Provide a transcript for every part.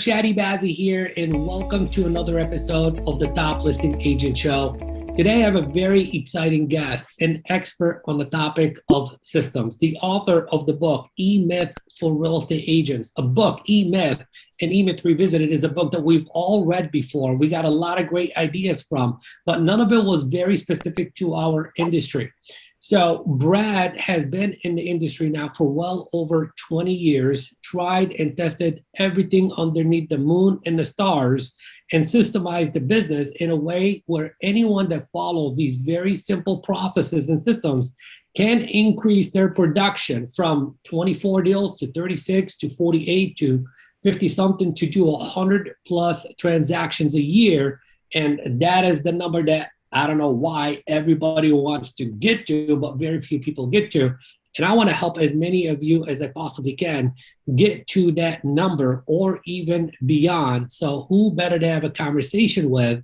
Chadi Bazzi here, and welcome to another episode of the Top Listing Agent Show. Today, I have a very exciting guest, an expert on the topic of systems, the author of the book, E-Myth for Real Estate Agents. A book, E-Myth, and E-Myth Revisited is a book that we've all read before. We got a lot of great ideas from, but none of it was very specific to our industry. So Brad has been in the industry now for well over 20 years, tried and tested everything underneath the moon and the stars, and systemized the business in a way where anyone that follows these very simple processes and systems can increase their production from 24 deals to 36 to 48 to 50 something to do 100 plus transactions a year. And that is the number that I don't know why everybody wants to get to, but very few people get to. And I want to help as many of you as I possibly can get to that number or even beyond. So who better to have a conversation with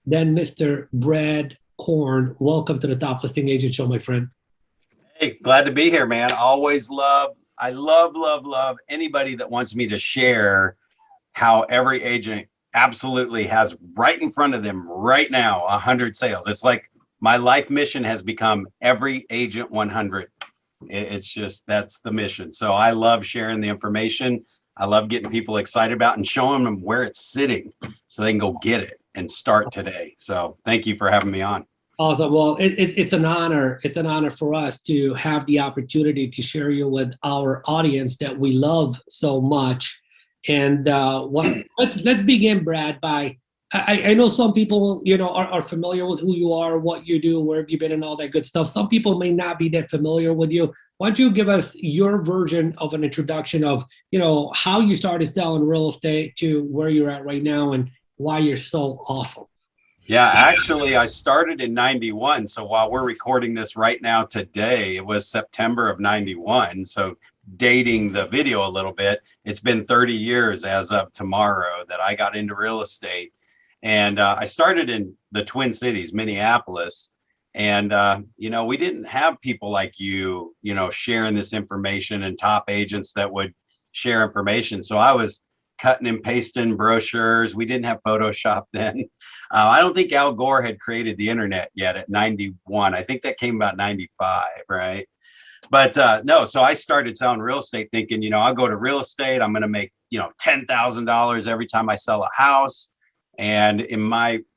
than Mr. Brad Korn? Welcome to the Top Listing Agent Show, my friend. Hey, glad to be here, man. I love anybody that wants me to share how every agent absolutely has right in front of them right now 100 sales. It's like my life mission has become every agent 100. It's just, that's the mission. So I love sharing the information. I love getting people excited about and showing them where it's sitting so they can go get it and start today. So thank you for having me on. Awesome. Well, it's an honor. It's an honor for us to have the opportunity to share you with our audience that we love so much. And let's begin, Brad, by I know some people, are familiar with who you are, what you do, where have you been, and all that good stuff. Some people may not be that familiar with you. Why don't you give us your version of an introduction of, how you started selling real estate to where you're at right now and why you're so awesome? Yeah, actually, I started in 91. So while we're recording this right now today, it was September of 91. So dating the video a little bit, it's been 30 years as of tomorrow that I got into real estate. And I started in the Twin Cities, Minneapolis. And, we didn't have people like you, sharing this information and top agents that would share information. So I was cutting and pasting brochures. We didn't have Photoshop then. I don't think Al Gore had created the internet yet at 91. I think that came about 95, right? But no, so I started selling real estate thinking, I'll go to real estate. I'm going to make, $10,000 every time I sell a house. And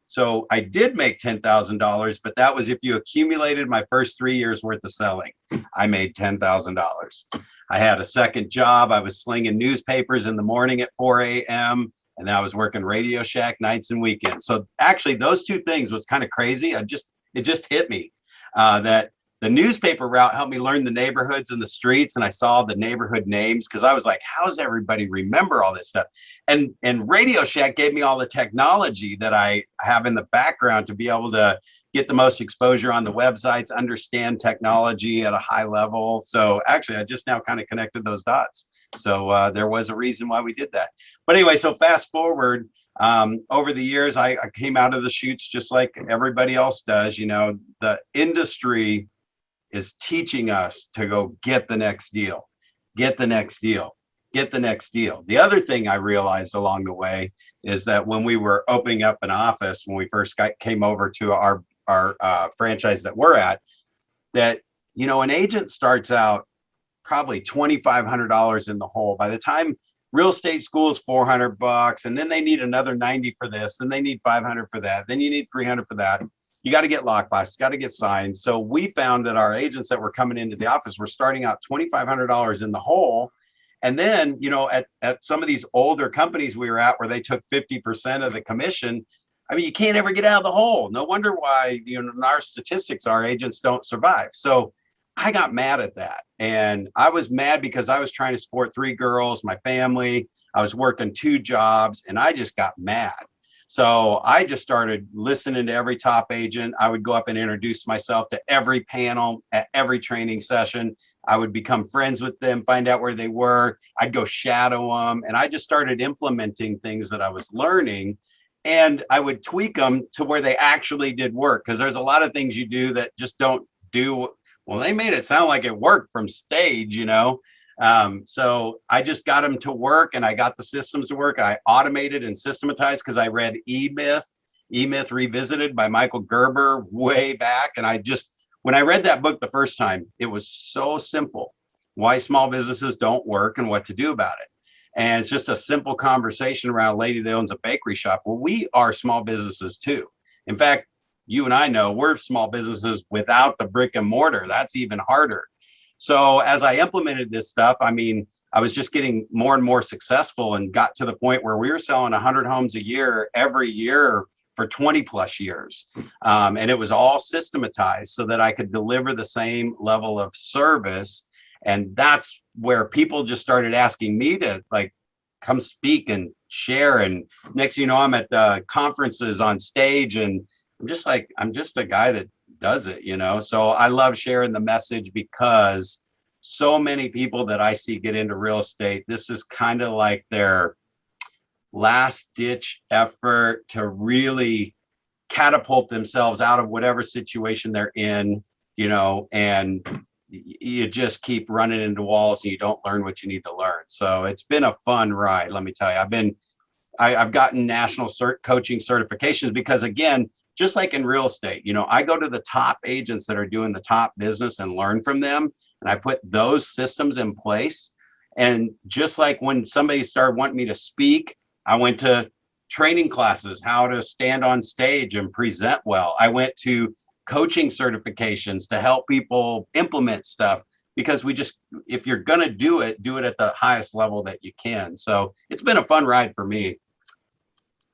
so I did make $10,000, but that was if you accumulated my first 3 years worth of selling. I made $10,000. I had a second job. I was slinging newspapers in the morning at 4 a.m. and I was working Radio Shack nights and weekends. So actually those two things was kind of crazy. It just hit me that the newspaper route helped me learn the neighborhoods and the streets, and I saw the neighborhood names because I was like, how's everybody remember all this stuff? And Radio Shack gave me all the technology that I have in the background to be able to get the most exposure on the websites, understand technology at a high level. So actually, I just now kind of connected those dots. So there was a reason why we did that. But anyway, so fast forward, over the years, I came out of the chutes just like everybody else does. The industry is teaching us to go get the next deal, get the next deal, get the next deal. The other thing I realized along the way is that when we were opening up an office, when we first came over to our franchise that we're at, that, an agent starts out probably $2,500 in the hole. By the time real estate school is $400, and then they need another 90 for this, then they need 500 for that, then you need 300 for that. You got to get lockbox, got to get signed. So we found that our agents that were coming into the office were starting out $2,500 in the hole. And then, at some of these older companies we were at where they took 50% of the commission, I mean, you can't ever get out of the hole. No wonder why, in our statistics, our agents don't survive. So I got mad at that. And I was mad because I was trying to support 3 girls, my family. I was working 2 jobs, and I just got mad. So I just started listening to every top agent. I would go up and introduce myself to every panel at every training session. I would become friends with them, find out where they were. I'd go shadow them. And I just started implementing things that I was learning. And I would tweak them to where they actually did work. Because there's a lot of things you do that just don't do. Well, they made it sound like it worked from stage, So I just got them to work, and I got the systems to work. I automated and systematized because I read E-Myth Revisited by Michael Gerber way back. And when I read that book the first time, it was so simple, why small businesses don't work and what to do about it. And it's just a simple conversation around a lady that owns a bakery shop. Well, we are small businesses too. In fact, you and I know we're small businesses without the brick and mortar. That's even harder. So as I implemented this stuff, I mean, I was just getting more and more successful, and got to the point where we were selling 100 homes a year every year for 20 plus years. And it was all systematized so that I could deliver the same level of service. And that's where people just started asking me to like come speak and share. And next, you know, I'm at the conferences on stage, and I'm just a guy that does it, you know? So I love sharing the message, because so many people that I see get into real estate, this is kind of like their last ditch effort to really catapult themselves out of whatever situation they're in, you know, and you just keep running into walls and you don't learn what you need to learn. So it's been a fun ride. Let me tell you, I've gotten national coaching certifications because, again, just like in real estate, you know, I go to the top agents that are doing the top business and learn from them. And I put those systems in place. And just like when somebody started wanting me to speak, I went to training classes, how to stand on stage and present well. I went to coaching certifications to help people implement stuff, because if you're going to do it at the highest level that you can. So it's been a fun ride for me.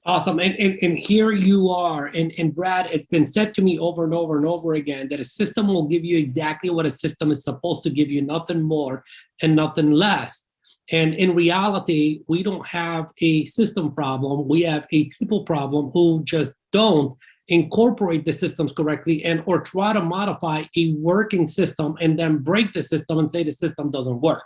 Awesome. And here you are. And Brad, it's been said to me over and over and over again that a system will give you exactly what a system is supposed to give you, nothing more and nothing less. And in reality, we don't have a system problem. We have a people problem who just don't incorporate the systems correctly, and or try to modify a working system and then break the system and say the system doesn't work.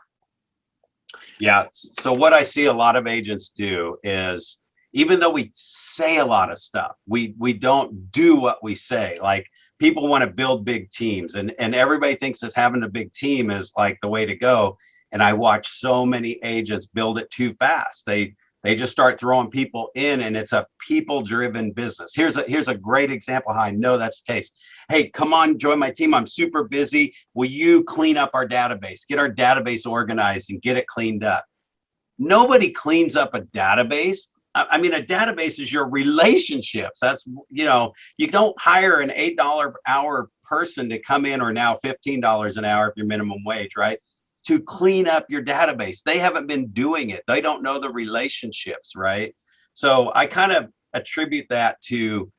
Yeah. So what I see a lot of agents do is, even though we say a lot of stuff, we don't do what we say. Like, people want to build big teams, and everybody thinks that having a big team is like the way to go. And I watch so many agents build it too fast. They just start throwing people in, and it's a people-driven business. Here's a great example how I know that's the case. Hey, come on, join my team. I'm super busy. Will you clean up our database? Get our database organized and get it cleaned up. Nobody cleans up a database. I mean, a database is your relationships. That's, you know, you don't hire an $8 hour person to come in, or now $15 an hour if you're minimum wage, right, to clean up your database. They haven't been doing it. They don't know the relationships, right? So I kind of attribute that to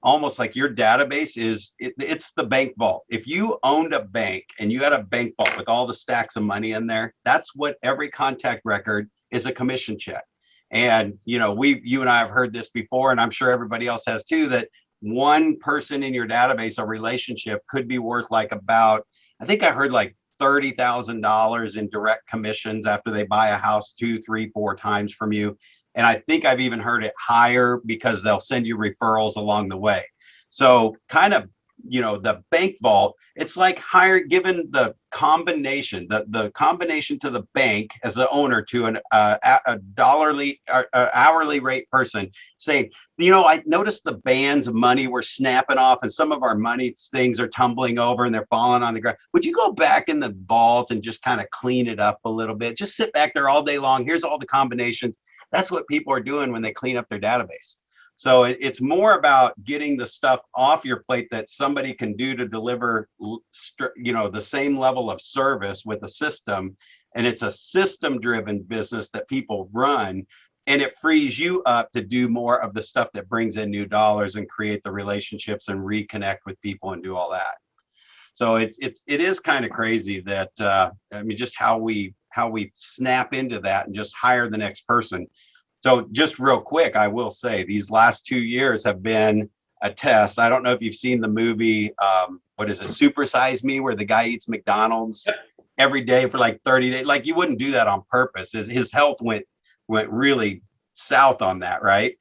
almost like your database it's the bank vault. If you owned a bank and you had a bank vault with all the stacks of money in there, that's what every contact record is, a commission check. And, you know, you and I have heard this before, and I'm sure everybody else has too, that one person in your database, a relationship, could be worth like about, I think I heard like $30,000 in direct commissions after they buy a house 2, 3, 4 times from you. And I think I've even heard it higher, because they'll send you referrals along the way. So kind of, you know, the bank vault, it's like given the combination, the combination to the bank as the owner to a hourly rate person, saying, you know, I noticed the band's money were snapping off, and some of our money things are tumbling over and they're falling on the ground. Would you go back in the vault and just kind of clean it up a little bit? Just sit back there all day long. Here's all the combinations. That's what people are doing when they clean up their database. So it's more about getting the stuff off your plate that somebody can do to deliver, you know, the same level of service with a system. And it's a system-driven business that people run, and it frees you up to do more of the stuff that brings in new dollars and create the relationships and reconnect with people and do all that. So it is kind of crazy that I mean, just how we snap into that and just hire the next person. So just real quick, I will say these last 2 years have been a test. I don't know if you've seen the movie, what is it, Super Size Me, where the guy eats McDonald's every day for like 30 days. Like, you wouldn't do that on purpose. His health went really south on that, right?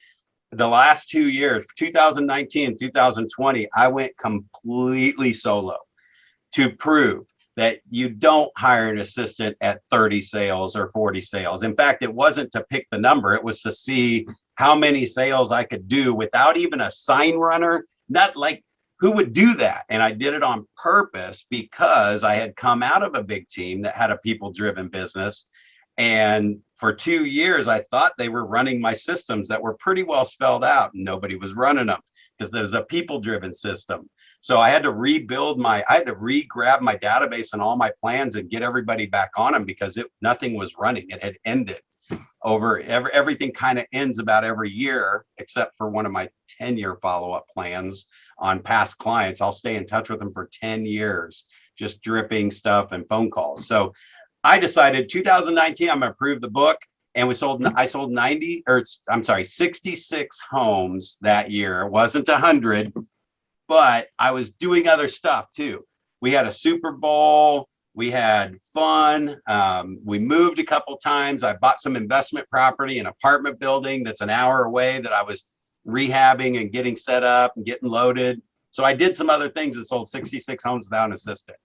The last 2 years, 2019 and 2020, I went completely solo to prove that you don't hire an assistant at 30 sales or 40 sales. In fact, it wasn't to pick the number. It was to see how many sales I could do without even a sign runner. Not like, who would do that? And I did it on purpose because I had come out of a big team that had a people-driven business. And for 2 years, I thought they were running my systems that were pretty well spelled out. And nobody was running them because there's a people-driven system. So I had to re-grab my database and all my plans and get everybody back on them because nothing was running. It had ended. Everything kind of ends about every year, except for one of my 10-year follow-up plans on past clients. I'll stay in touch with them for 10 years, just dripping stuff and phone calls. So I decided 2019, I'm gonna approve the book. And I sold 66 homes that year. It wasn't 100, but I was doing other stuff too. We had a Super Bowl. We had fun. We moved a couple times. I bought some investment property, an apartment building that's an hour away that I was rehabbing and getting set up and getting loaded. So I did some other things and sold 66 homes without an assistant.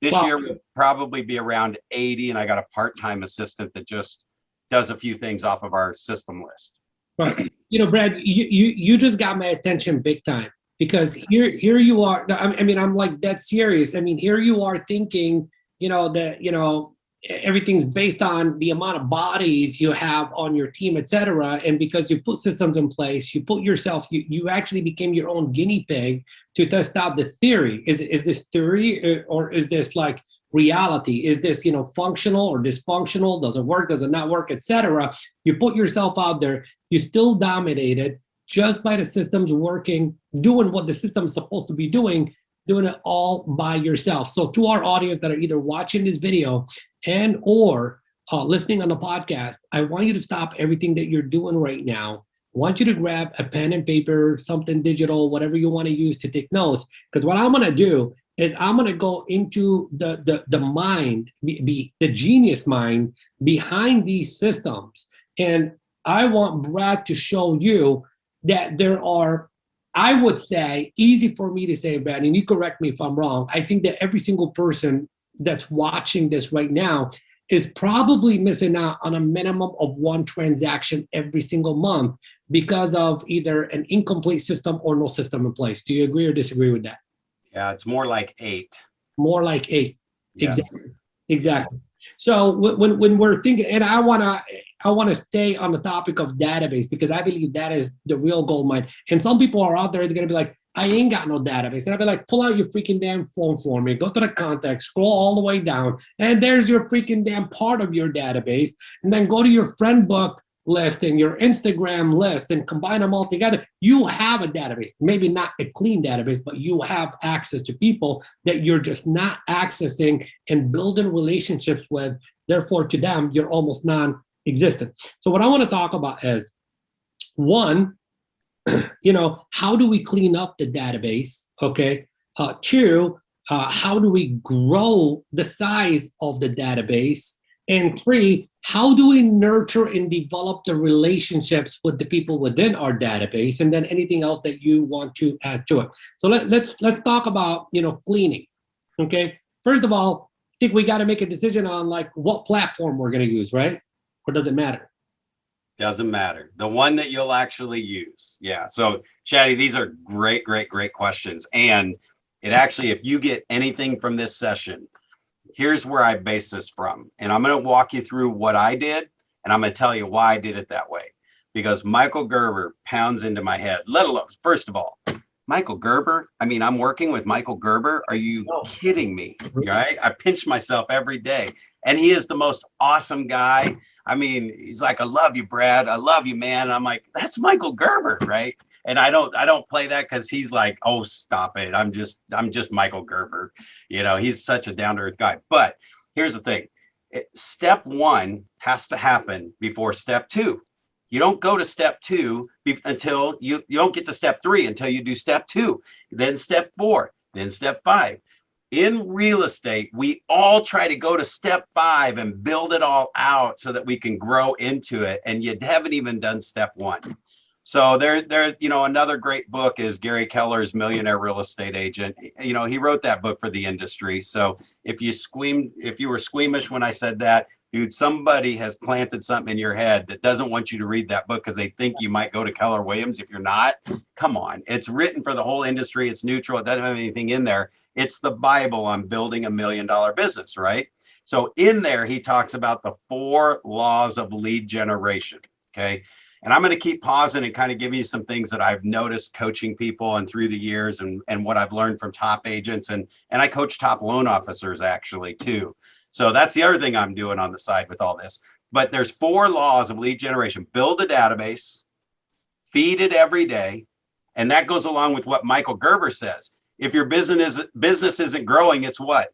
This year will probably be around 80, and I got a part-time assistant that just does a few things off of our system list. Right. Brad, you just got my attention big time, because here you are. I mean, I'm like dead serious. I mean, here you are thinking, that, everything's based on the amount of bodies you have on your team, et cetera. And because you put systems in place, you actually became your own guinea pig to test out the theory. Is this theory or is this like reality? Is this, functional or dysfunctional? Does it work? Does it not work, et cetera? You put yourself out there, you still dominated just by the systems working, doing what the system's supposed to be doing it all by yourself. So to our audience that are either watching this video and or listening on the podcast, I want you to stop everything that you're doing right now. I want you to grab a pen and paper, something digital, whatever you want to use to take notes. Because what I'm going to do is I'm going to go into the mind, the genius mind behind these systems. And I want Brad to show you that there are, I would say, easy for me to say, Brad, and you correct me if I'm wrong, I think that every single person that's watching this right now is probably missing out on a minimum of one transaction every single month because of either an incomplete system or no system in place. Do you agree or disagree with that? Yeah, it's more like 8. More like 8. Yes. Exactly. So when we're thinking, and I want to stay on the topic of database, because I believe that is the real gold mine. And some people are out there, they're going to be like, I ain't got no database. And I'll be like, pull out your freaking damn phone for me. Go to the contact, scroll all the way down. And there's your freaking damn part of your database. And then go to your friend book list and your Instagram list and combine them all together. You have a database, maybe not a clean database, but you have access to people that you're just not accessing and building relationships with. Therefore, to them, you're almost non-existent. So what I want to talk about is, one, how do we clean up the database? Okay. 2, how do we grow the size of the database? And 3, how do we nurture and develop the relationships with the people within our database? And then anything else that you want to add to it. So let's talk about, cleaning. Okay. First of all, I think we got to make a decision on like what platform we're going to use, right? Or does it matter? Doesn't matter. The one that you'll actually use. Yeah. So Chadi, these are great questions. And it actually, if you get anything from this session, here's where I base this from. And I'm going to walk you through what I did. And I'm going to tell you why I did it that way. Because Michael Gerber pounds into my head, let alone, first of all, Michael Gerber. I mean, I'm working with Michael Gerber. Are you kidding me? Right? I pinch myself every day. And he is the most awesome guy. I mean, he's like, I love you, Brad. I love you, man. And I'm like, that's Michael Gerber, right? And I don't play that because he's like, oh, stop it. I'm just Michael Gerber. He's such a down-to-earth guy. But here's the thing. Step 1 has to happen before step 2. You don't go to step 2 until you don't get to step 3 until you do step 2, then step 4, then step 5. In real estate, we all try to go to step 5 and build it all out so that we can grow into it. And you haven't even done step 1. So another great book is Gary Keller's Millionaire Real Estate Agent. He wrote that book for the industry. So if you were squeamish when I said that, dude, somebody has planted something in your head that doesn't want you to read that book because they think you might go to Keller Williams if you're not. Come on. It's written for the whole industry. It's neutral. It doesn't have anything in there. It's the Bible on building $1 million business, right? So in there, he talks about the 4 laws of lead generation. Okay. And I'm going to keep pausing and kind of give you some things that I've noticed coaching people and through the years and what I've learned from top agents. And I coach top loan officers actually too. So that's the other thing I'm doing on the side with all this. But there's 4 laws of lead generation. Build a database, feed it every day. And that goes along with what Michael Gerber says. If your business isn't growing, it's what?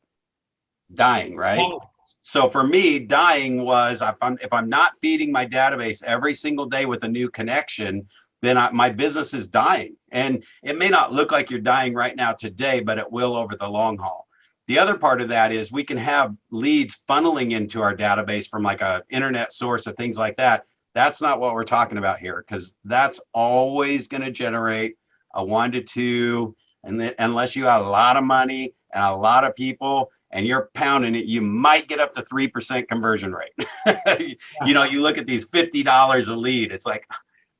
Dying, right? Oh, So for me, dying was if I'm not feeding my database every single day with a new connection, then my business is dying. And it may not look like you're dying right now today, but it will over the long haul. The other part of that is we can have leads funneling into our database from like a internet source or things like that. That's not what we're talking about here, because that's always going to generate a 1 to 2, and unless you have a lot of money and a lot of people and you're pounding it, you might get up to 3% conversion rate. You look at these $50 a lead. It's like,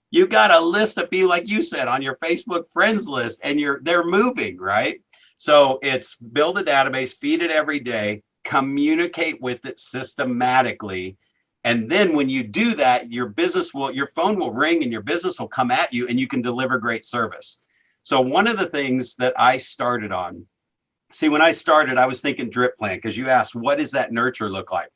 you got a list of people, like you said, on your Facebook friends list, and they're moving, right? So it's build a database, feed it every day, communicate with it systematically. And then when you do that, your phone will ring and your business will come at you and you can deliver great service. So one of the things that I started on, when I started, I was thinking drip plan, because you asked, what does that nurture look like?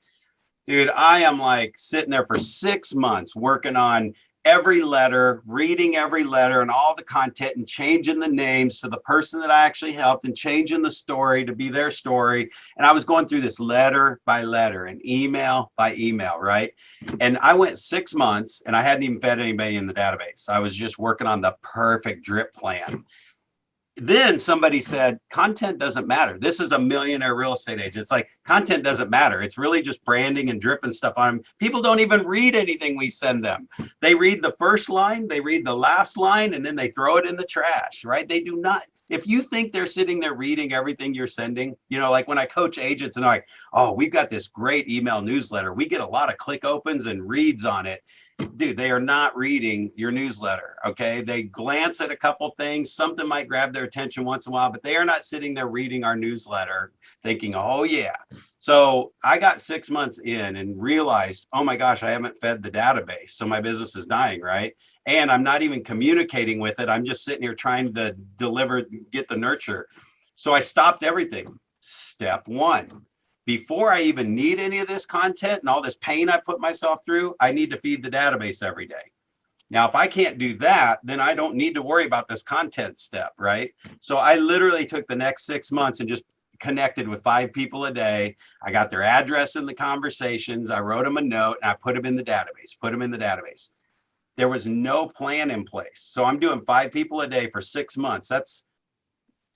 Dude, I am like sitting there for 6 months working on every letter, reading every letter and all the content and changing the names to the person that I actually helped and changing the story to be their story. And I was going through this letter by letter and email by email, right? And I went 6 months and I hadn't even fed anybody in the database. I was just working on the perfect drip plan. Then somebody said, content doesn't matter. This is a millionaire real estate agent. It's like, content doesn't matter. It's really just branding and dripping stuff on them. People don't even read anything we send them. They read the first line, they read the last line, and then they throw it in the trash, right? They do not. If you think they're sitting there reading everything you're sending, like when I coach agents and they're like, oh, we've got this great email newsletter. We get a lot of click opens and reads on it. Dude, they are not reading your newsletter, okay? They glance at a couple things. Something might grab their attention once in a while, but they are not sitting there reading our newsletter thinking, oh, yeah. So I got 6 months in and realized, oh, my gosh, I haven't fed the database. So my business is dying, right? And I'm not even communicating with it. I'm just sitting here trying to get the nurture. So I stopped everything. Step 1. Before I even need any of this content and all this pain I put myself through, I need to feed the database every day. Now, if I can't do that, then I don't need to worry about this content step, right? So I literally took the next 6 months and just connected with 5 people a day. I got their address in the conversations. I wrote them a note and I put them in the database. There was no plan in place. So I'm doing 5 people a day for 6 months. That's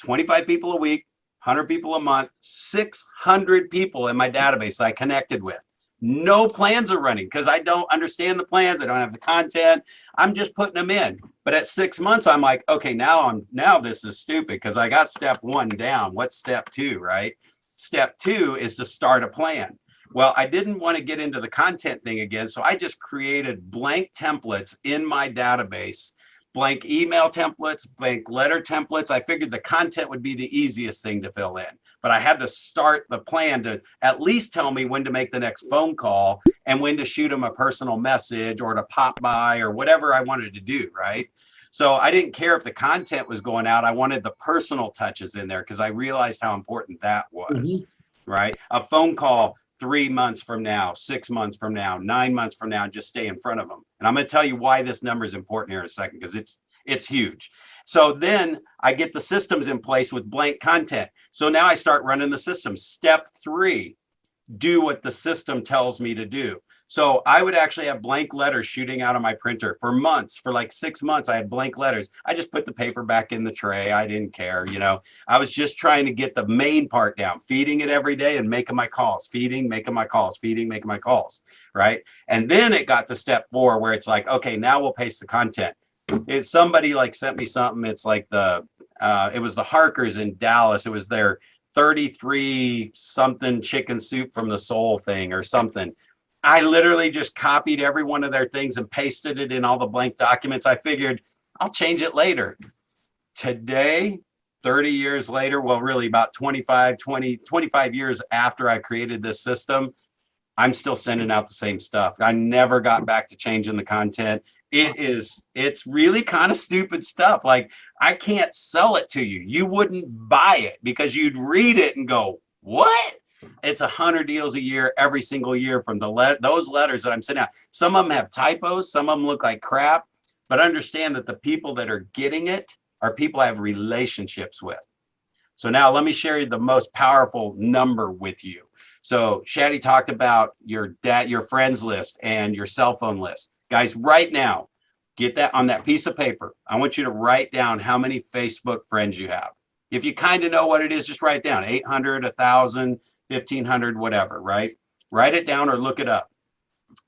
25 people a week. 100 people a month, 600 people in my database that I connected with. No plans are running because I don't understand the plans. I don't have the content. I'm just putting them in. But at 6 months, I'm like, okay, now this is stupid because I got step 1 down. What's step 2, right? Step 2 is to start a plan. Well, I didn't want to get into the content thing again. So I just created blank templates in my database, blank email templates, blank letter templates. I figured the content would be the easiest thing to fill in, but I had to start the plan to at least tell me when to make the next phone call and when to shoot them a personal message or to pop by or whatever I wanted to do, right? So I didn't care if the content was going out. I wanted the personal touches in there because I realized how important that was, right? A phone call 3 months from now, 6 months from now, 9 months from now, just stay in front of them. And I'm going to tell you why this number is important here in a second, because it's huge. So then I get the systems in place with blank content. So now I start running the system. Step 3, do what the system tells me to do. So I would actually have blank letters shooting out of my printer for months. For like 6 months, I had blank letters. I just put the paper back in the tray. I didn't care, I was just trying to get the main part down, feeding it every day and making my calls, feeding, making my calls, feeding, making my calls, right? And then it got to step 4 where it's like, okay, now we'll paste the content. It's somebody like sent me something. It's like it was the Harkers in Dallas. It was their 33 something chicken soup from the soul thing or something. I literally just copied every one of their things and pasted it in all the blank documents. I figured I'll change it later. Today, 30 years later, well, really about 25 years after I created this system, I'm still sending out the same stuff. I never got back to changing the content. It's really kind of stupid stuff. Like, I can't sell it to you. You wouldn't buy it because you'd read it and go, what? It's 100 deals a year, every single year from those letters that I'm sending out. Some of them have typos. Some of them look like crap. But understand that the people that are getting it are people I have relationships with. So now let me share the most powerful number with you. So Chadi talked about your friends list and your cell phone list. Guys, right now, get that on that piece of paper. I want you to write down how many Facebook friends you have. If you kind of know what it is, just write it down. 800, 1,000, 1,500, whatever, right? Write it down or look it up.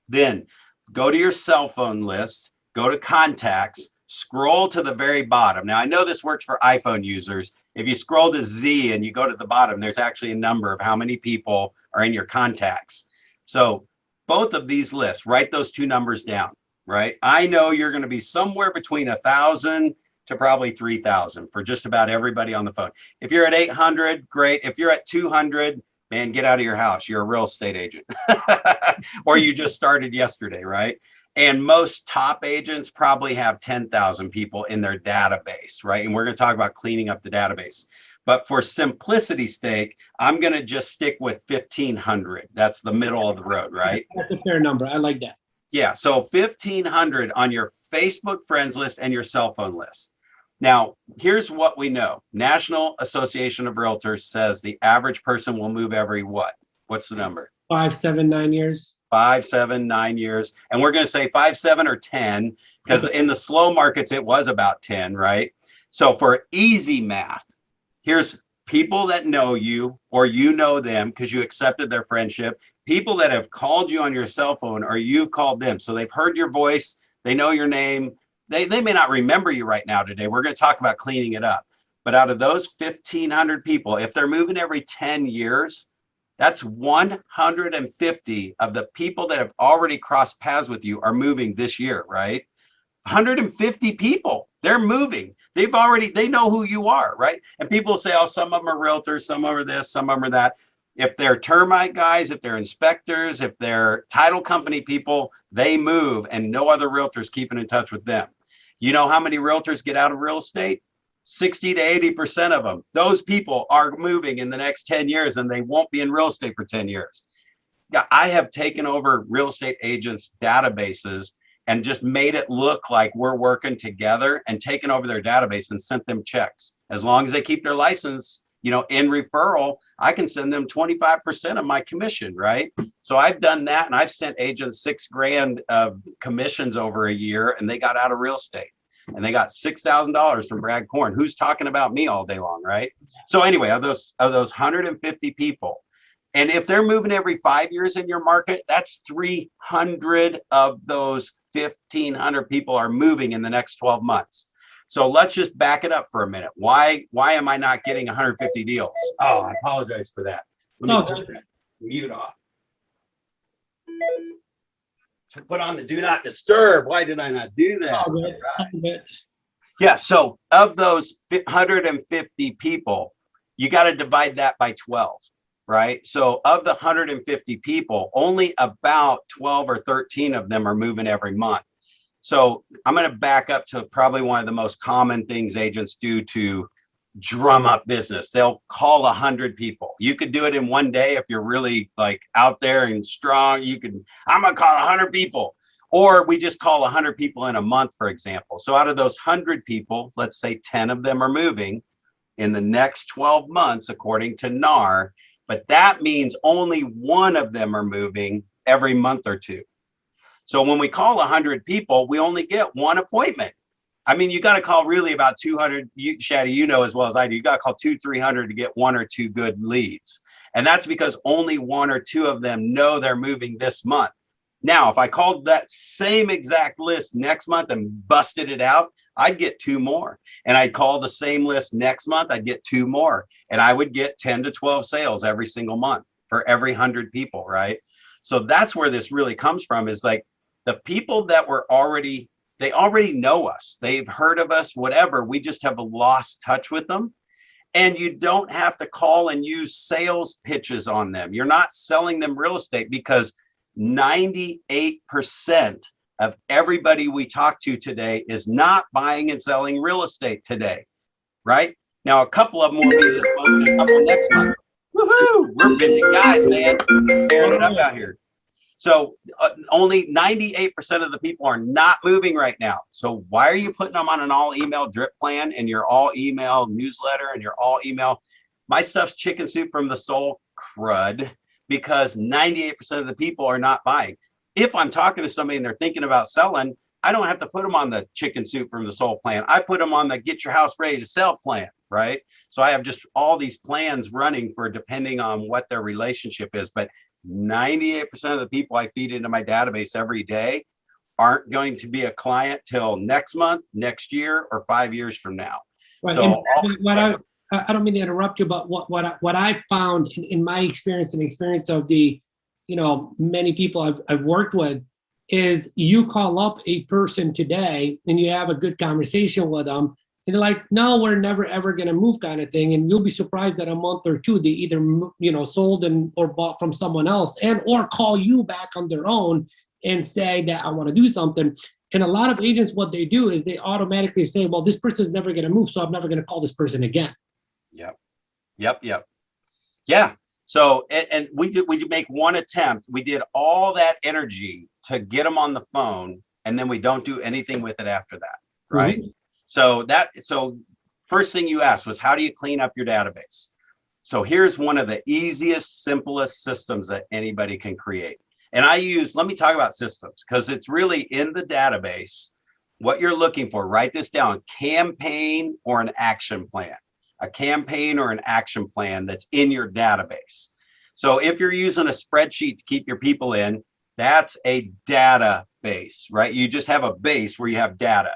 Then go to your cell phone list, go to contacts, scroll to the very bottom. Now, I know this works for iPhone users. If you scroll to Z and you go to the bottom, there's actually a number of how many people are in your contacts. So both of these lists, write those two numbers down, right? I know you're going to be somewhere between 1,000 to probably 3,000 for just about everybody on the phone. If you're at 800, great. If you're at 200, man, get out of your house. You're a real estate agent or you just started yesterday, right? And most top agents probably have 10,000 people in their database, right? And we're going to talk about cleaning up the database. But for simplicity's sake, I'm going to just stick with 1,500. That's the middle of the road, right? That's a fair number. I like that. Yeah, so 1,500 on your Facebook friends list and your cell phone list. Now, here's what we know. National Association of Realtors says the average person will move every what? What's the number? 5, 7, 9 years. 5, 7, 9 years. And we're going to say 5, 7, or 10, because in the slow markets, it was about 10, right? So for easy math, here's people that know you or you know them because you accepted their friendship, people that have called you on your cell phone or you've called them. So they've heard your voice, they know your name. They may not remember you right now today. We're going to talk about cleaning it up. But out of those 1,500 people, if they're moving every 10 years, that's 150 of the people that have already crossed paths with you are moving this year, right? 150 people, they're moving. They know who you are, right? And people say, oh, some of them are realtors, some of them are this, some of them are that. If they're termite guys, if they're inspectors, if they're title company people, they move and no other realtors keeping in touch with them. You know how many realtors get out of real estate? 60 to 80% of them. Those people are moving in the next 10 years and they won't be in real estate for 10 years. Yeah, I have taken over real estate agents' databases and just made it look like we're working together and taken over their database and sent them checks. As long as they keep their license, in referral, I can send them 25% of my commission, right? So I've done that and I've sent agents $6,000 of commissions over a year and they got out of real estate. And they got $6,000 from Brad Korn, who's talking about me all day long, right? So anyway, of those 150 people, and if they're moving every 5 years in your market, that's 300 of those 1,500 people are moving in the next 12 months. So let's just back it up for a minute. Why am I not getting 150 deals? Oh, I apologize for that. Let me turn that mute off. To put on the do not disturb. Why did I not do that? Right. Yeah, so of those 150 people, you got to divide that by 12, right? So of the 150 people, only about 12 or 13 of them are moving every month. So I'm going to back up to probably one of the most common things agents do to drum up business. They'll call 100 people. You could do it in one day if you're really like out there and strong. I'm going to call 100 people. Or we just call 100 people in a month, for example. So out of those 100 people, let's say 10 of them are moving in the next 12 months, according to NAR. But that means only one of them are moving every month or two. So when we call 100 people, we only get one appointment. I mean, you got to call really about 200. Chadi, you know as well as I do, you got to call 200-300 to get one or two good leads. And that's because only one or two of them know they're moving this month. Now, if I called that same exact list next month and busted it out, I'd get 2 more. And I'd call the same list next month, I'd get 2 more. And I would get 10 to 12 sales every single month for every 100 people, right? So that's where this really comes from, is like the people that were already, they already know us. They've heard of us, whatever. We just have lost touch with them. And you don't have to call and use sales pitches on them. You're not selling them real estate, because 98% of everybody we talk to today is not buying and selling real estate today, right? Now, a couple of them will be this month and a couple next month. Woohoo! We're busy guys, man. Tearing it up out here. So only 98% of the people are not moving right now. So why are you putting them on an all email drip plan and your all email newsletter and your all email? My stuff's chicken soup from the soul crud, because 98% of the people are not buying. If I'm talking to somebody and they're thinking about selling, I don't have to put them on the chicken soup from the soul plan. I put them on the get your house ready to sell plan, right? So I have just all these plans running for depending on what their relationship is. But 98% of the people I feed into my database every day aren't going to be a client till next month, next year, or 5 years from now. Right. So I don't mean to interrupt you, but what I found in my experience and experience of the, many people I've worked with, is you call up a person today and you have a good conversation with them, and they're like, no, we're never ever going to move, kind of thing. And you'll be surprised that a month or two, they either sold or bought from someone else, and or call you back on their own and say that I want to do something. And a lot of agents, what they do is they automatically say, well, this person's never going to move, so I'm never going to call this person again. Yep. Yeah. So, and we make one attempt. We did all that energy to get them on the phone, and then we don't do anything with it after that, right? Mm-hmm. So first thing you asked was, how do you clean up your database? So here's one of the easiest, simplest systems that anybody can create. And let me talk about systems, because it's really in the database. What you're looking for, write this down: campaign or an action plan. A campaign or an action plan that's in your database. So if you're using a spreadsheet to keep your people in, that's a database, right? You just have a base where you have data.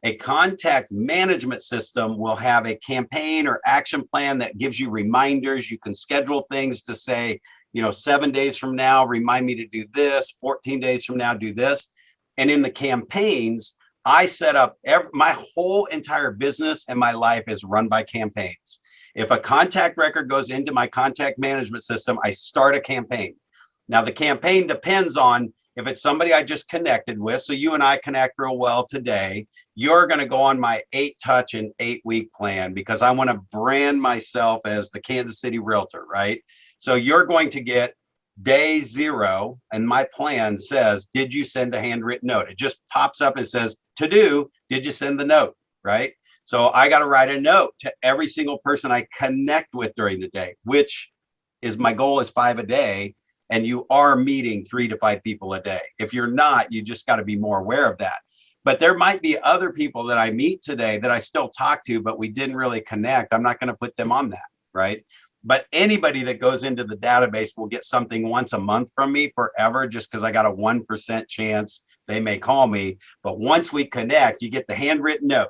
A contact management system will have a campaign or action plan that gives you reminders. You can schedule things to say, 7 days from now, remind me to do this, 14 days from now, do this. And in the campaigns, I set up my whole entire business and my life is run by campaigns. If a contact record goes into my contact management system, I start a campaign. Now, the campaign depends on if it's somebody I just connected with. So you and I connect real well today. You're going to go on my 8-touch and 8-week plan, because I want to brand myself as the Kansas City Realtor, right? So you're going to get day 0, and my plan says, did you send a handwritten note? It just pops up and says, to do, did you send the note, right? So I got to write a note to every single person I connect with during the day, which is my goal is 5 a day. And you are meeting 3 to 5 people a day. If you're not, you just got to be more aware of that. But there might be other people that I meet today that I still talk to, but we didn't really connect. I'm not going to put them on that, right? But anybody that goes into the database will get something once a month from me forever, just because I got a 1% chance they may call me. But once we connect, you get the handwritten note.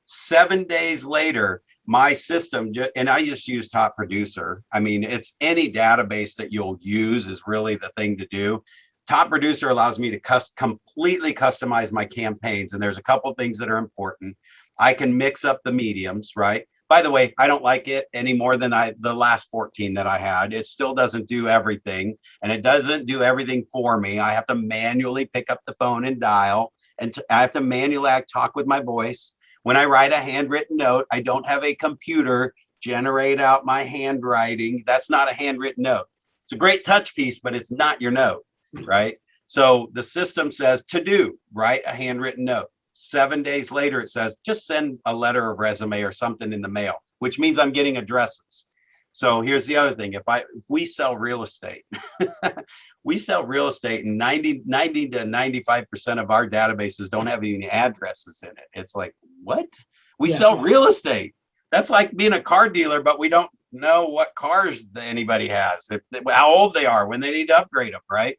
7 days later, my system, and I just use Top Producer. I mean, it's any database that you'll use is really the thing to do. Top Producer allows me to completely customize my campaigns. And there's a couple of things that are important. I can mix up the mediums, right? By the way, I don't like it any more than the last 14 that I had. It still doesn't do everything, and it doesn't do everything for me. I have to manually pick up the phone and dial, and I have to manually talk with my voice. When I write a handwritten note, I don't have a computer generate out my handwriting. That's not a handwritten note. It's a great touch piece, but it's not your note, right? So the system says to do, write a handwritten note. 7 days later, it says, just send a letter of resume or something in the mail, which means I'm getting addresses. So here's the other thing. If we sell real estate, we sell real estate, and 90 to 95% of our databases don't have any addresses in it. It's like, what? We sell real estate. That's like being a car dealer, but we don't know what cars anybody has, how old they are, when they need to upgrade them, right?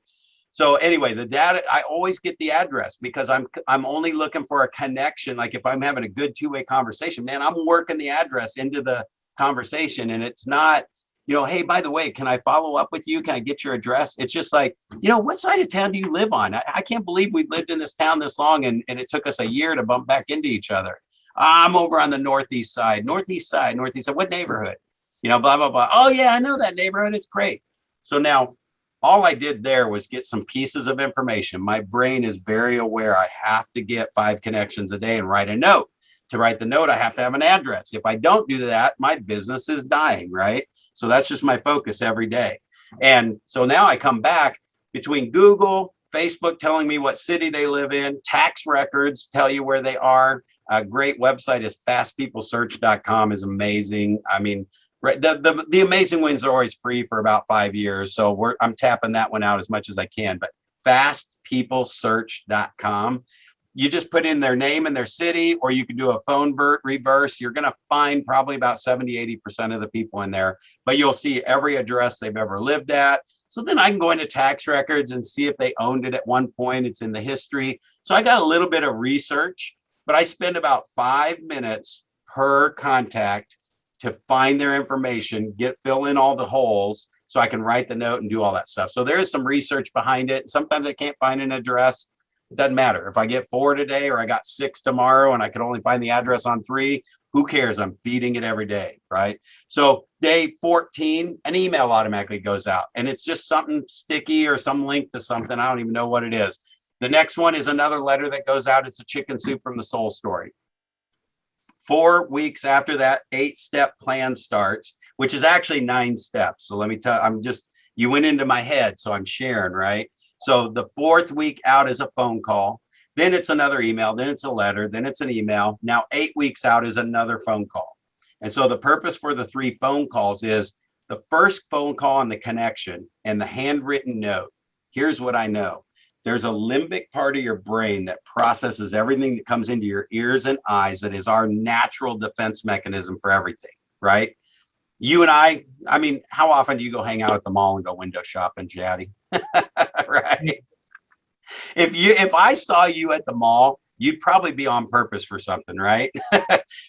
So anyway, the data, I always get the address because I'm only looking for a connection. Like if I'm having a good two-way conversation, man, I'm working the address into the conversation. And it's not, hey, by the way, can I follow up with you? Can I get your address? It's just like, what side of town do you live on? I can't believe we lived in this town this long and it took us a year to bump back into each other. I'm over on the northeast side. What neighborhood? Blah, blah, blah. Oh yeah, I know that neighborhood. It's great. So now all I did there was get some pieces of information. My brain is very aware. I have to get 5 connections a day and write a note. To write the note, I have to have an address. If I don't do that, my business is dying, right? So that's just my focus every day. And so now I come back between Google, Facebook telling me what city they live in, tax records tell you where they are. A great website is fastpeoplesearch.com is amazing. I mean, right, the amazing ones are always free for about 5 years. So I'm tapping that one out as much as I can. But fastpeoplesearch.com. You just put in their name and their city, or you can do a phone reverse. You're going to find probably about 70-80% of the people in there, but you'll see every address they've ever lived at. So then I can go into tax records and see if they owned it at one point. It's in the history. So I got a little bit of research, but I spend about 5 minutes per contact to find their information, fill in all the holes so I can write the note and do all that stuff. So there is some research behind it. Sometimes I can't find an address. It doesn't matter if I get 4 today or I got 6 tomorrow and I can only find the address on 3. Who cares? I'm feeding it every day, right? So day 14, an email automatically goes out and it's just something sticky or some link to something. I don't even know what it is. The next one is another letter that goes out. It's a chicken soup from the soul story. 4 weeks after that 8-step plan starts, which is actually 9 steps. So let me tell you, you went into my head, so I'm sharing, right? So the 4th week out is a phone call, then it's another email, then it's a letter, then it's an email. Now 8 weeks out is another phone call. And so the purpose for the 3 phone calls is the first phone call and the connection and the handwritten note. Here's what I know. There's a limbic part of your brain that processes everything that comes into your ears and eyes. That is our natural defense mechanism for everything, right? You and I mean, how often do you go hang out at the mall and go window shopping, Chadi? Right. If I saw you at the mall, you'd probably be on purpose for something, right?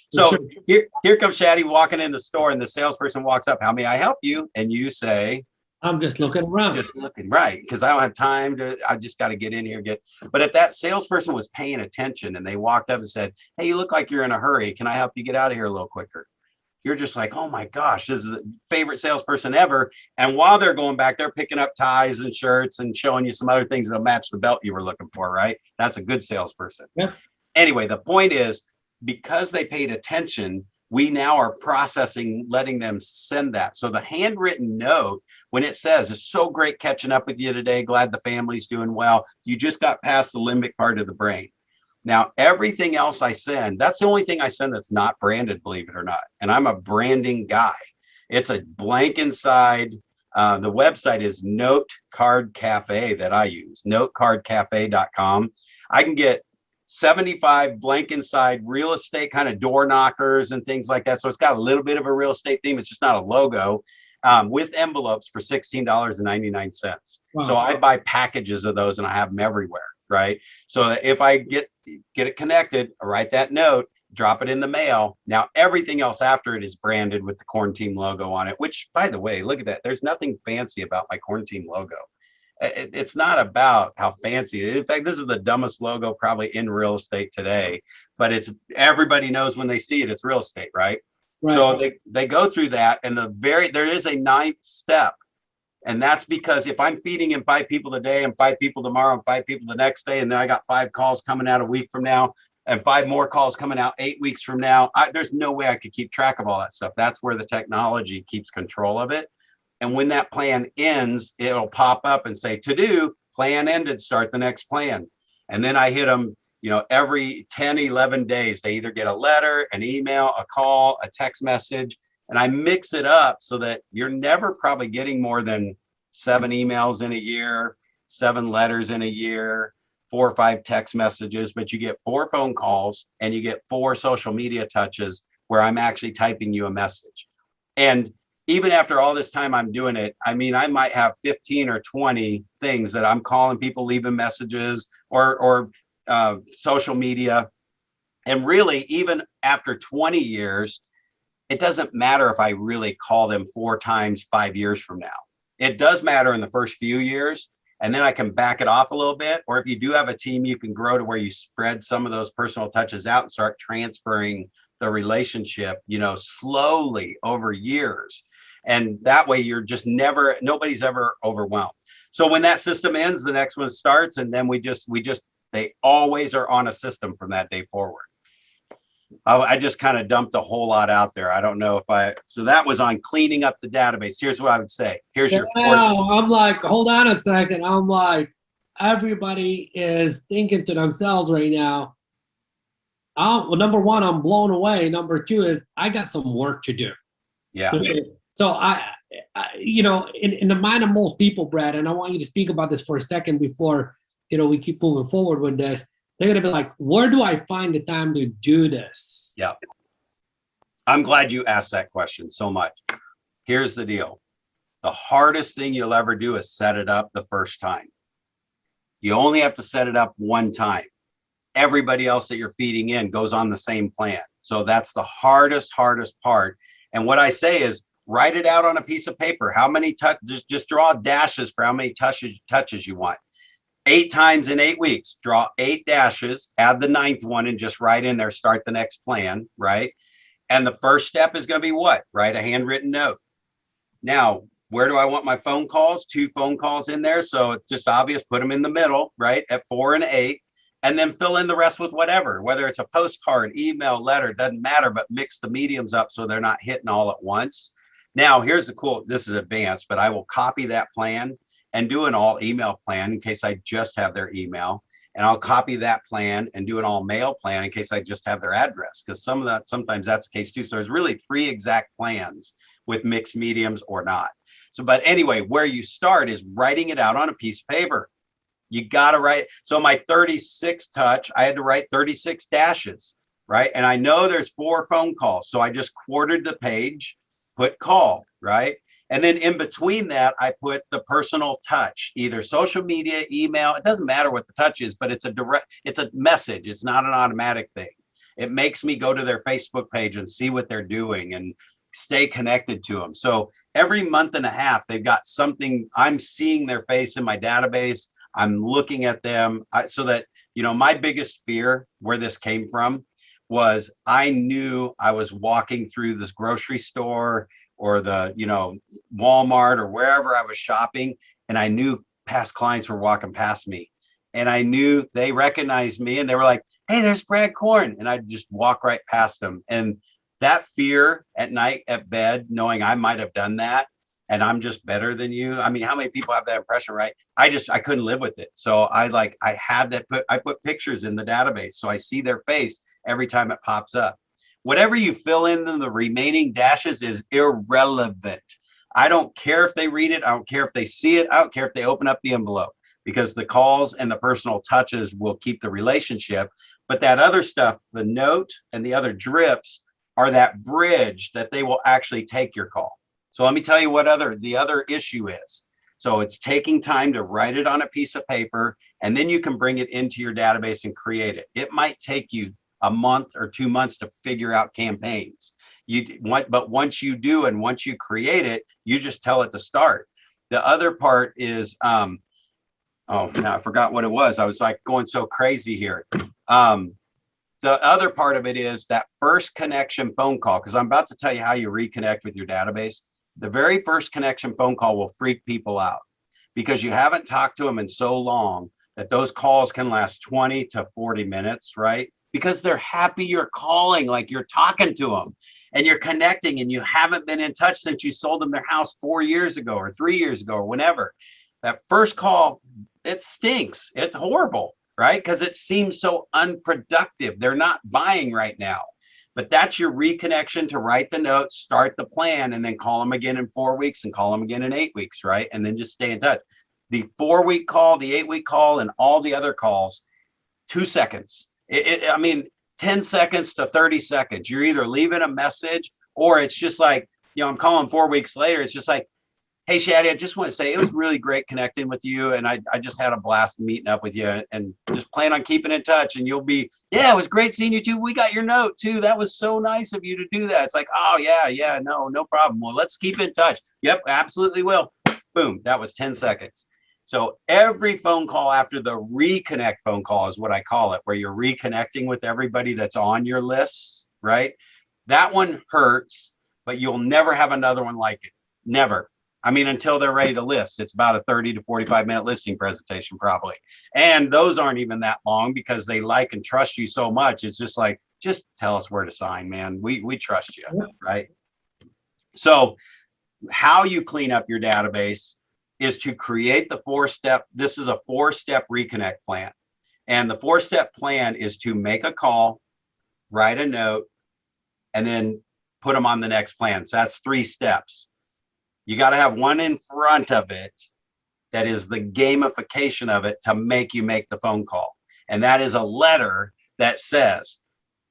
So here comes Chadi walking in the store and the salesperson walks up. How may I help you? And you say, I'm just looking around. Just looking, right? Because I don't have time I just got to get in here, but if that salesperson was paying attention and they walked up and said, hey, you look like you're in a hurry. Can I help you get out of here a little quicker? You're just like, oh my gosh, this is a favorite salesperson ever. And while they're going back, they're picking up ties and shirts and showing you some other things that'll match the belt you were looking for, right? That's a good salesperson. Yeah. Anyway, the point is, because they paid attention, we now are processing, letting them send that. So the handwritten note, when it says, it's so great catching up with you today, glad the family's doing well, you just got past the limbic part of the brain. Now, everything else I send, that's the only thing I send that's not branded, believe it or not. And I'm a branding guy. It's a blank inside. The website is Note Card Cafe that I use, notecardcafe.com. I can get 75 blank inside real estate kind of door knockers and things like that. So it's got a little bit of a real estate theme. It's just not a logo, with envelopes for $16.99. Wow. So I buy packages of those and I have them everywhere. Right. So if I get it connected, I write that note, drop it in the mail. Now, everything else after it is branded with the Korn Team logo on it, which, by the way, look at that. There's nothing fancy about my Korn Team logo. It's not about how fancy it is. In fact, this is the dumbest logo probably in real estate today, but everybody knows when they see it, it's real estate, right? So they go through that, and there is a 9th step. And that's because if I'm feeding in 5 people today and 5 people tomorrow and 5 people the next day, and then I got 5 calls coming out a week from now and 5 more calls coming out 8 weeks from now, there's no way I could keep track of all that stuff. That's where the technology keeps control of it. And when that plan ends, it'll pop up and say, to do, plan ended, start the next plan. And then I hit them, every 10, 11 days, they either get a letter, an email, a call, a text message. And I mix it up so that you're never probably getting more than 7 emails in a year, 7 letters in a year, 4 or 5 text messages, but you get 4 phone calls and you get 4 social media touches where I'm actually typing you a message. And even after all this time I'm doing it, I mean, I might have 15 or 20 things that I'm calling people, leaving messages or social media. And really, even after 20 years, it doesn't matter if I really call them 4 times 5 years from now. It does matter in the first few years, and then I can back it off a little bit. Or if you do have a team, you can grow to where you spread some of those personal touches out and start transferring the relationship, slowly over years. And that way you're just nobody's ever overwhelmed. So when that system ends, the next one starts, and then they always are on a system from that day forward. I just kind of dumped a whole lot out there. I don't know so that was on cleaning up the database. Here's what I would say. Here's your I'm like, hold on a second. I'm like, everybody is thinking to themselves right now. Well, number one, I'm blown away. Number two is I got some work to do. Yeah. So I in the mind of most people, Brad, and I want you to speak about this for a second before, we keep moving forward with this. They're going to be like, where do I find the time to do this? Yeah. I'm glad you asked that question so much. Here's the deal. The hardest thing you'll ever do is set it up the first time. You only have to set it up one time. Everybody else that you're feeding in goes on the same plan. So that's the hardest part. And what I say is write it out on a piece of paper. How many just draw dashes for how many touches you want. 8 times in 8 weeks, draw 8 dashes, add the 9th one and just write in there, start the next plan, right? And the first step is going to be what? Write a handwritten note. Now, where do I want my phone calls? 2 phone calls in there. So it's just obvious, put them in the middle, right? At 4 and 8, and then fill in the rest with whatever, whether it's a postcard, email, letter, doesn't matter, but mix the mediums up so they're not hitting all at once. Now, here's the cool, this is advanced, but I will copy that plan and do an all email plan in case I just have their email. And I'll copy that plan and do an all mail plan in case I just have their address. Because sometimes that's the case too. So there's really 3 exact plans with mixed mediums or not. So, but anyway, where you start is writing it out on a piece of paper. You got to write. So my 36 touch, I had to write 36 dashes, right? And I know there's 4 phone calls. So I just quartered the page, put call, right? And then in between that, I put the personal touch, either social media, email. It doesn't matter what the touch is, but it's a message. It's not an automatic thing. It makes me go to their Facebook page and see what they're doing and stay connected to them. So every month and a half, they've got something. I'm seeing their face in my database. I'm looking at them so that, my biggest fear where this came from was I knew I was walking through this grocery store or the, Walmart or wherever I was shopping. And I knew past clients were walking past me and I knew they recognized me and they were like, hey, there's Brad Korn. And I'd just walk right past them. And that fear at night at bed, knowing I might've done that and I'm just better than you. I mean, how many people have that impression, right? I couldn't live with it. So I put pictures in the database. So I see their face every time it pops up. Whatever you fill in the remaining dashes is irrelevant. I don't care if they read it. I don't care if they see it. I don't care if they open up the envelope because the calls and the personal touches will keep the relationship. But that other stuff, the note and the other drips are that bridge that they will actually take your call. So let me tell you what the other issue is. So it's taking time to write it on a piece of paper, and then you can bring it into your database and create it. It might take you a month or 2 months to figure out campaigns. But once you do, and once you create it, you just tell it to start. The other part is, now I forgot what it was. I was like going so crazy here. The other part of it is that first connection phone call, because I'm about to tell you how you reconnect with your database. The very first connection phone call will freak people out because you haven't talked to them in so long that those calls can last 20 to 40 minutes, right? Because they're happy you're calling, like you're talking to them and you're connecting and you haven't been in touch since you sold them their house 4 years ago or 3 years ago or whenever. That first call, it stinks. It's horrible, right? Because it seems so unproductive. They're not buying right now. But that's your reconnection to write the notes, start the plan, and then call them again in 4 weeks and call them again in 8 weeks, right? And then just stay in touch. The 4-week call, the 8-week call, and all the other calls, 2 seconds. 10 seconds to 30 seconds. You're either leaving a message or it's just like, I'm calling 4 weeks later. It's just like, hey, Chadi, I just want to say it was really great connecting with you. And I just had a blast meeting up with you, and just plan on keeping in touch. And you'll be, yeah, it was great seeing you too. We got your note too. That was so nice of you to do that. It's like, oh, yeah, no problem. Well, let's keep in touch. Yep, absolutely will. Boom. That was 10 seconds. So every phone call after the reconnect phone call is what I call it, where you're reconnecting with everybody that's on your list, right? That one hurts, but you'll never have another one like it. Never. I mean, until they're ready to list. It's about a 30 to 45-minute listing presentation probably. And those aren't even that long because they like and trust you so much. It's just like, just tell us where to sign, man. We trust you, right? So how you clean up your database is to create the 4-step. This is a 4-step reconnect plan. And the 4-step plan is to make a call, write a note, and then put them on the next plan. So that's 3 steps. You got to have one in front of it that is the gamification of it to make you make the phone call. And that is a letter that says,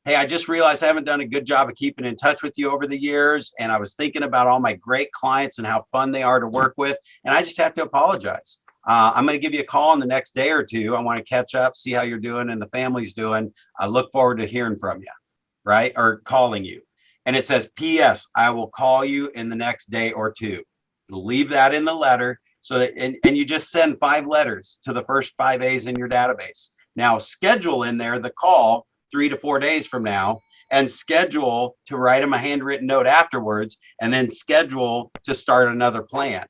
hey, I just realized I haven't done a good job of keeping in touch with you over the years. And I was thinking about all my great clients and how fun they are to work with. And I just have to apologize. I'm going to give you a call in the next day or two. I want to catch up, see how you're doing and the family's doing. I look forward to hearing from you, right? Or calling you. And it says, P.S. I will call you in the next day or two. Leave that in the letter. So that, and you just send 5 letters to the first 5 A's in your database. Now schedule in there the call 3 to 4 days from now, and schedule to write them a handwritten note afterwards, and then schedule to start another plan.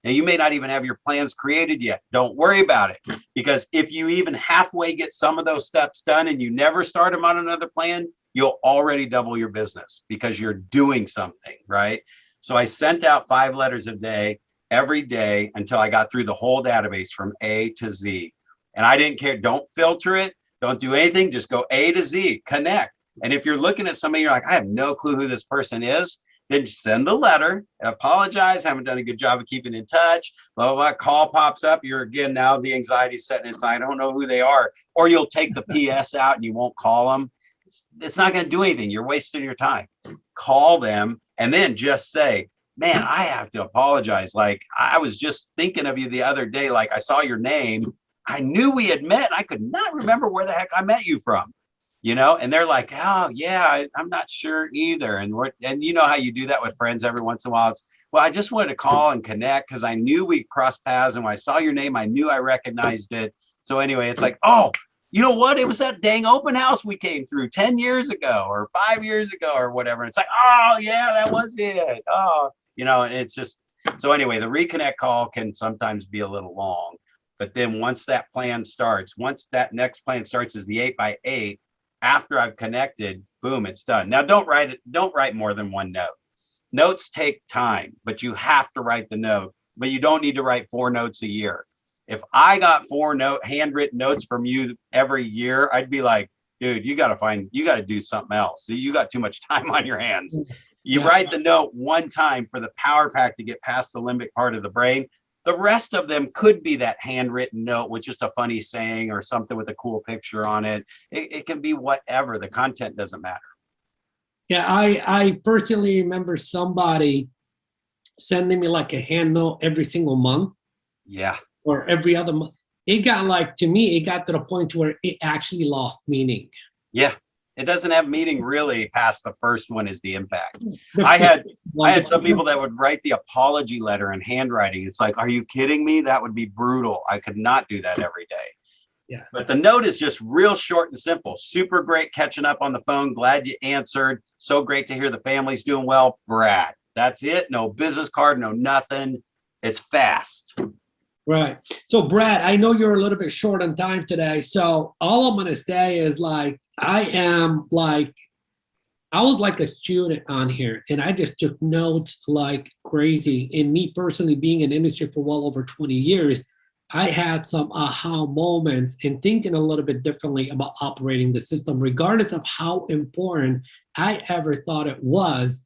Now you may not even have your plans created yet. Don't worry about it, because if you even halfway get some of those steps done and you never start them on another plan, you'll already double your business because you're doing something, right? So I sent out 5 letters a day every day until I got through the whole database from A to Z. And I didn't care. Don't filter it. Don't do anything. Just go A to Z, connect. And if you're looking at somebody, you're like, I have no clue who this person is, then send a letter, apologize, haven't done a good job of keeping in touch, blah, blah, blah. Call pops up. You're again, now the anxiety setting inside. I don't know who they are. Or you'll take the PS out and you won't call them. It's not going to do anything. You're wasting your time. Call them and then just say, man, I have to apologize. Like, I was just thinking of you the other day. Like, I saw your name. I knew we had met. And I could not remember where the heck I met you from. You know, and they're like, oh yeah, I'm not sure either. And you know how you do that with friends every once in a while. It's, well, I just wanted to call and connect because I knew we crossed paths, and when I saw your name, I knew I recognized it. So anyway, it's like, oh, you know what? It was that dang open house we came through 10 years ago or 5 years ago or whatever. And it's like, oh yeah, that was it. Oh, you know, and it's just, so anyway, the reconnect call can sometimes be a little long, but then once that plan starts, once that next plan starts is the 8x8, after I've connected, boom, it's done. Now don't write more than 1 note. Notes take time, but you have to write the note, but you don't need to write 4 notes a year. If I got 4 handwritten notes from you every year, I'd be like, dude, you got to do something else. So you got too much time on your hands. You write the note 1 time for the power pack to get past the limbic part of the brain. The rest of them could be that handwritten note with just a funny saying or something with a cool picture on it. It can be whatever. The content doesn't matter. Yeah, I personally remember somebody sending me like a hand note every single month. Yeah. Or every other month. It got like, to me, it got to the point where it actually lost meaning. Yeah. It doesn't have meaning really past the first one is the impact. I had some people that would write the apology letter in handwriting. It's like, are you kidding me? That would be brutal. I could not do that every day. Yeah. But the note is just real short and simple. Super great catching up on the phone. Glad you answered. So great to hear the family's doing well. Brad. That's it. No business card, no nothing. It's fast. Right. So Brad, I know you're a little bit short on time today. So all I'm going to say is like, I was like a student on here and I just took notes like crazy. And me personally being in industry for well over 20 years, I had some aha moments and thinking a little bit differently about operating the system, regardless of how important I ever thought it was.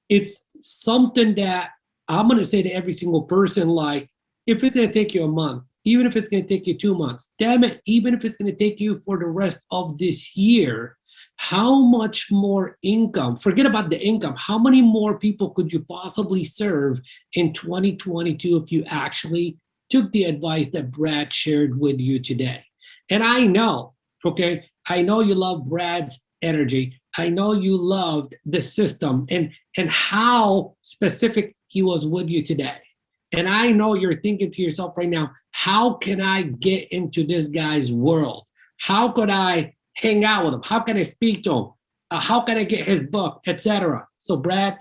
It's something that I'm going to say to every single person, like, if it's going to take you a month, even if it's going to take you 2 months, damn it, even if it's going to take you for the rest of this year, how much more income, forget about the income, how many more people could you possibly serve in 2022 if you actually took the advice that Brad shared with you today? And I know, okay, I know you love Brad's energy. I know you loved the system and how specific he was with you today. And I know you're thinking to yourself right now, how can I get into this guy's world? How could I hang out with him? How can I speak to him? How can I get his book, etc.? So, Brad,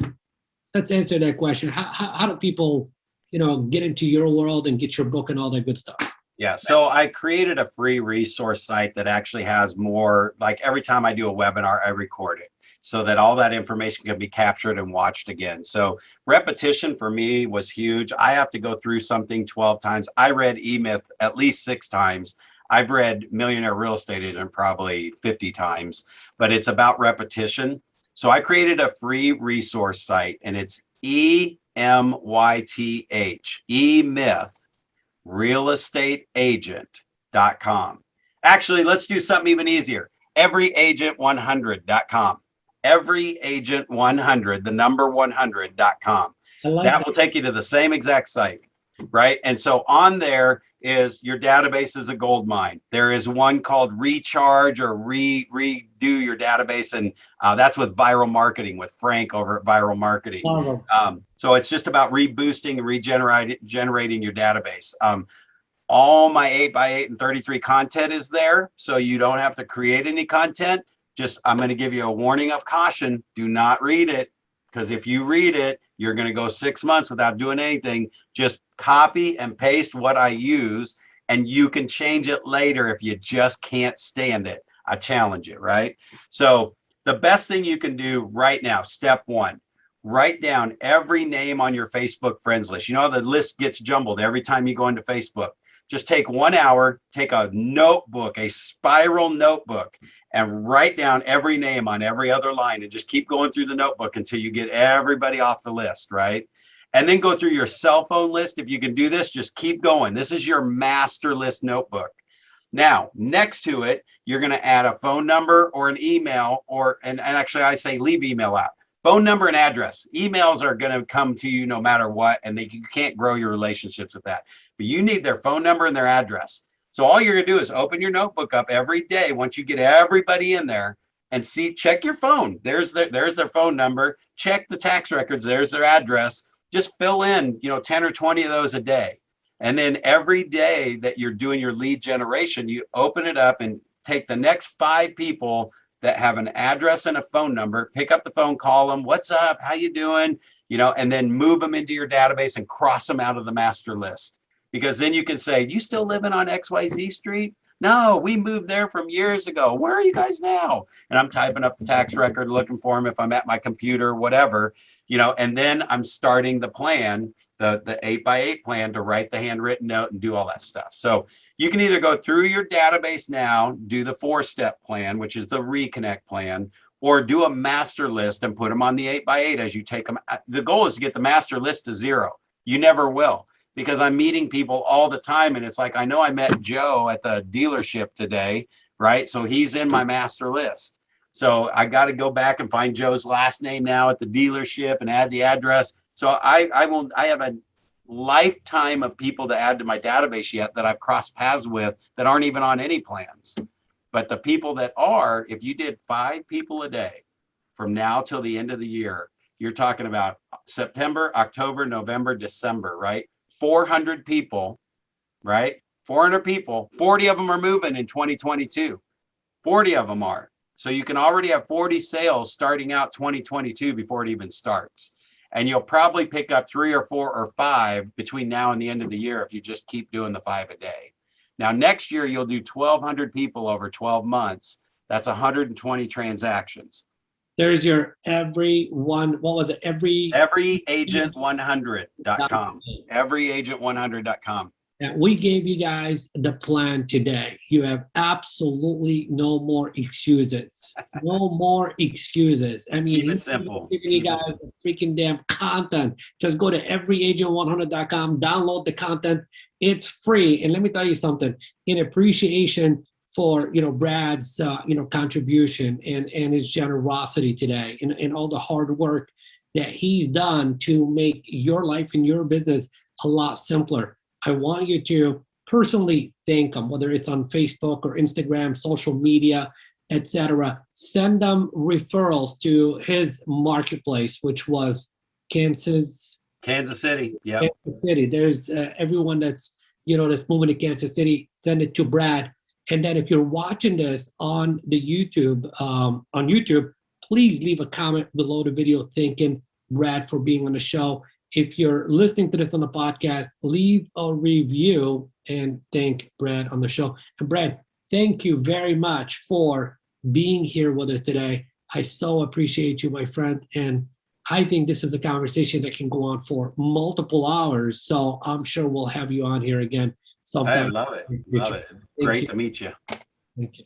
let's answer that question. How do people, get into your world and get your book and all that good stuff? Yeah, so I created a free resource site that actually has more, like every time I do a webinar, I record it so that all that information can be captured and watched again. So repetition for me was huge. I have to go through something 12 times. I read E-Myth at least 6 times. I've read Millionaire Real Estate Agent probably 50 times, but it's about repetition. So I created a free resource site, and it's EMYTH, E-Myth, realestateagent.com. Actually, let's do something even easier. Everyagent100.com. Everyagent100, the number 100.com. That will take you to the same exact site, right? And so on there is your database is a gold mine. There is one called Recharge or redo your database, and that's with Viral Marketing with Frank over at Viral Marketing. So it's just about reboosting and generating your database. All my 8x8 and 33 content is there, so you don't have to create any content. Just, I'm going to give you a warning of caution. Do not read it, because if you read it, you're going to go 6 months without doing anything. Just copy and paste what I use, and you can change it later if you just can't stand it. I challenge it, right? So the best thing you can do right now, step 1, write down every name on your Facebook friends list. You know, the list gets jumbled every time you go into Facebook. Just take 1 hour, take a notebook, a spiral notebook, and write down every name on every other line, and just keep going through the notebook until you get everybody off the list, right? And then go through your cell phone list. If you can do this, just keep going. This is your master list notebook. Now, next to it, you're going to add a phone number or an email, and actually I say leave email out. Phone number and address. Emails are going to come to you no matter what, and you can't grow your relationships with that. But you need their phone number and their address. So all you're going to do is open your notebook up every day once you get everybody in there and check your phone. There's their phone number. Check the tax records. There's their address. Just fill in, 10 or 20 of those a day. And then every day that you're doing your lead generation, you open it up and take the next 5 people that have an address and a phone number, pick up the phone, call them, what's up, how you doing, and then move them into your database and cross them out of the master list. Because then you can say, you still living on XYZ Street? No, we moved there from years ago. Where are you guys now? And I'm typing up the tax record, looking for them if I'm at my computer, whatever, and then I'm starting the plan, the 8x8 plan, to write the handwritten note and do all that stuff. So you can either go through your database now, do the 4-step plan, which is the Reconnect plan, or do a master list and put them on the 8x8 as you take them. The goal is to get the master list to 0. You never will, because I'm meeting people all the time. And it's like, I know I met Joe at the dealership today, right? So he's in my master list. So I got to go back and find Joe's last name now at the dealership and add the address. So I have a lifetime of people to add to my database yet that I've crossed paths with that aren't even on any plans. But the people that are, if you did 5 people a day from now till the end of the year, you're talking about September, October, November, December, right? 400 people, right? 400 people, 40 of them are moving in 2022. 40 of them are. So you can already have 40 sales starting out 2022 before it even starts. And you'll probably pick up 3 or 4 or 5 between now and the end of the year if you just keep doing the 5 a day. Now, next year, you'll do 1,200 people over 12 months. That's 120 transactions. There's your everyagent100.com. Everyagent100.com. And we gave you guys the plan today. You have absolutely no more excuses. No more excuses. I mean, keep it simple. Giving you guys the freaking damn content. Just go to everyagent100.com, download the content. It's free. And let me tell you something. In appreciation for Brad's contribution and his generosity today, and all the hard work that he's done to make your life and your business a lot simpler. I want you to personally thank him, whether it's on Facebook or Instagram, social media, etc. Send them referrals to his marketplace, which was Kansas City. Yeah. Kansas City. There's everyone that's that's moving to Kansas City. Send it to Brad. And then if you're watching this on the YouTube, please leave a comment below the video thanking Brad for being on the show. If you're listening to this on the podcast, leave a review and thank Brad on the show. And Brad, thank you very much for being here with us today. I so appreciate you, my friend. And I think this is a conversation that can go on for multiple hours. So I'm sure we'll have you on here again sometime. I love it. Love it. Great to meet you. Thank you.